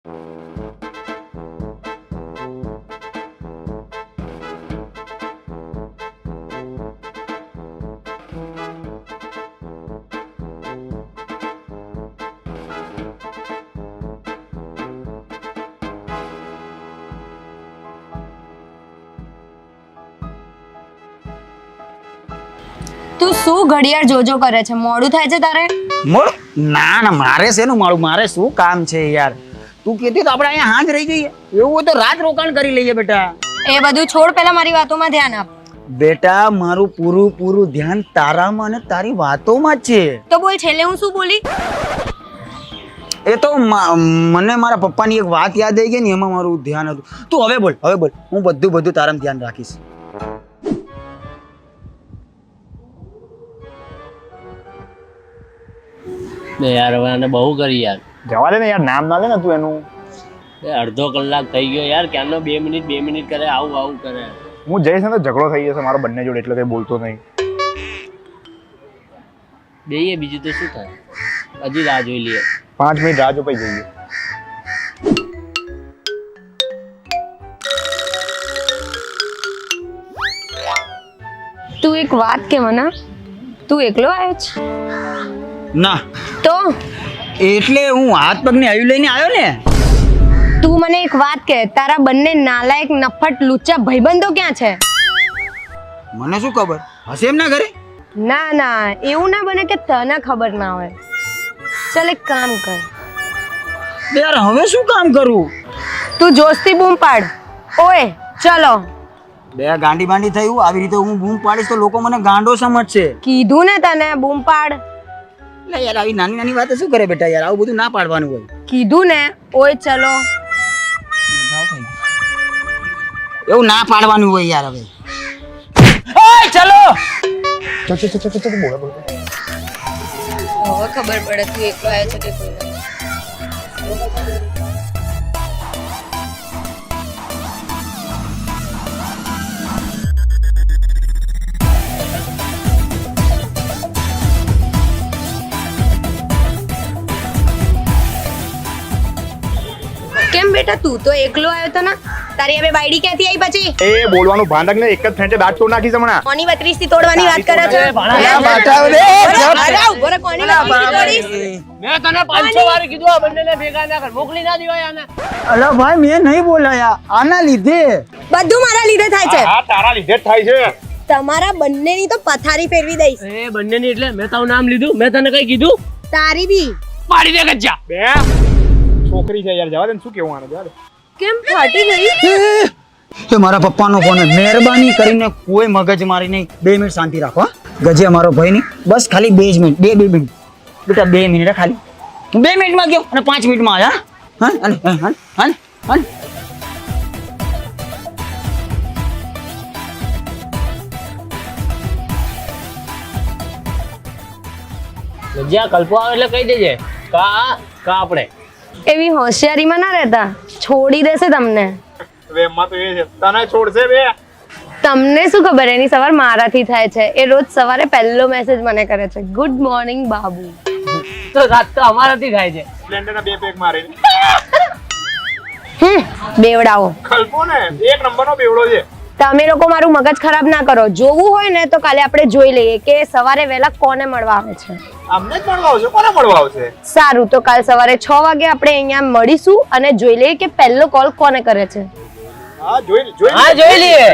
તું શું ઘડિયાળ જોજો કરે છે? મોડું થાય છે તારે? ના ના, મારે શેનું મારું, મારે શું કામ છે યાર? તું કહેતી તો આપણે અહીંયા હાજ રહી જઈએ. એવું હોય તો રાત રોકાણ કરી લઈએ બેટા. એ બધું છોડ, પહેલા મારી વાતોમાં ધ્યાન આપ. બેટા મારું પૂરું ધ્યાન તારામાં અને તારી વાતોમાં જ છે. તો બોલ, છેલ્લે હું શું બોલી? એ તો મને મારા પપ્પાની એક વાત યાદ આવી ગઈ ને, એમાં મારું ધ્યાન હતું. તું હવે બોલ. હું બધું તારામાં ધ્યાન રાખીશ. યાર હવે આને બહુ કરી યાર. જવા દે ને યાર, નામ ના લે ને તું એનું. અડધો કલાક થઈ ગયો યાર, ક્યારનો 2 મિનિટ કરે, આવું કરે. હું જઈશ ને તો ઝઘડો થઈ જશે મારો બંને જોડે, એટલે કઈ બોલતો નહીં. જઈએ, બીજું તો શું થાય, હજી રાહ જોઈ લઈએ. 5 મિનિટ રાહ જો, પછી જઈએ. તું એક વાત કે મને, તું એકલો આવ્યો છે? ના તો એટલે હું હાથ પગની આયુ લઈને આવ્યો ને. તું મને એક વાત કે, તારા બંને નાલાયક નફટ લુચ્ચા ભાઈબંધો ક્યાં છે? મને શું ખબર હશે એમના ઘરે. ના, એવું ના બને કે તને ખબર ના હોય. ચાલ એક કામ કર. યાર હવે શું કામ કરું? તું જોશથી બૂમ પાડ, ઓય ચલો. બે ગાંડી બાંડી થયું, આવી રીતે હું બૂમ પાડીશ તો લોકો મને ગાંડો સમજશે. કીધું ને તને બૂમ પાડ. એટલે યાર આવી નાની વાતો શું કરે બેટા? યાર આવું બધું ના પાડવાનું હોય. કીધું ને, ઓય ચલો. એવું ના પાડવાનું હોય યાર. હવે ઓય ચલો. ચલ બોલ. હવે ખબર પડે તું એકલો આવ્યો છે કે કોઈ નહીં. કેમ બેટા, તું તો એકલો આવ્યો તો ને? તારી હવે બાયડી ક્યાંથી આવી પછી? એ બોલવાનું ભાન રાખ ને, એક જ ફેંચે દાંત તોડ નાખીશ હમણાં. કોની 32 થી તોડવાની વાત કરે છે? મેં તને 500 વાર કીધું આ બંનેને ભેગા ના કર, મોકલી ના દેવાય આને. અલા ભાઈ મેં નહીં બોલાયા, આના લીધે. બધું મારા લીધે થાય છે. હા તારા લીધે જ થાય છે. તમારા બંનેની તો પથારી ફેરવી દઈશ. એ બંનેની એટલે મેં તારું નામ લીધું? મેં તને કઈ કીધું? તારી બી પાડી દે ગજ્જા. બે છોકરી છે યાર, જવા દે ને, શું કેવું આને? જવા દે. કેમ ફાટી ગઈ? એ મારા પપ્પાનો ફોન. મહેરબાની કરીને કોઈ મગજ મારી નહીં. 2 મિનિટ શાંતિ રાખો. હા ગજે મારો ભાઈ નહીં, બસ ખાલી 2 મિનિટ. 2 મિનિટ બેટા, 2 મિનિટ ખાલી. હું 2 મિનિટમાં ગયો અને 5 મિનિટમાં આવ્યા. હા ગજ્જા કલ્પો આવે એટલે કહી દેજે. કા આપણે એવી હોશિયારીમાં ના રહેતા, છોડી દેશે તમને. વેમમાં તો એ છે, તને છોડશે બે. તમને શું ખબર, એની સવાર મારાથી થાય છે. એ રોજ સવારે પહેલો મેસેજ મને કરે છે, ગુડ મોર્નિંગ બાબુ. તો રાત તો અમારાથી થાય છે. સ્પ્લેન્ડરના 2 પેક મારે. બેવડાવો. ખલપો ને 1 નંબરનો બેવડો છે. તમે લોકો મારું મગજ ખરાબ ના કરો. જોવું હોય ને તો કાલે આપણે જોઈ લઈએ કે સવારે વહેલા કોને મળવા આવે છે. અમને જ મળવા આવશે? કોને મળવા આવશે? સારું, તો કાલ સવારે 6 વાગે આપણે અહીંયા મળીશું અને જોઈ લઈએ કે પહેલો કોલ કોને કરે છે. હા જોઈ લઈએ.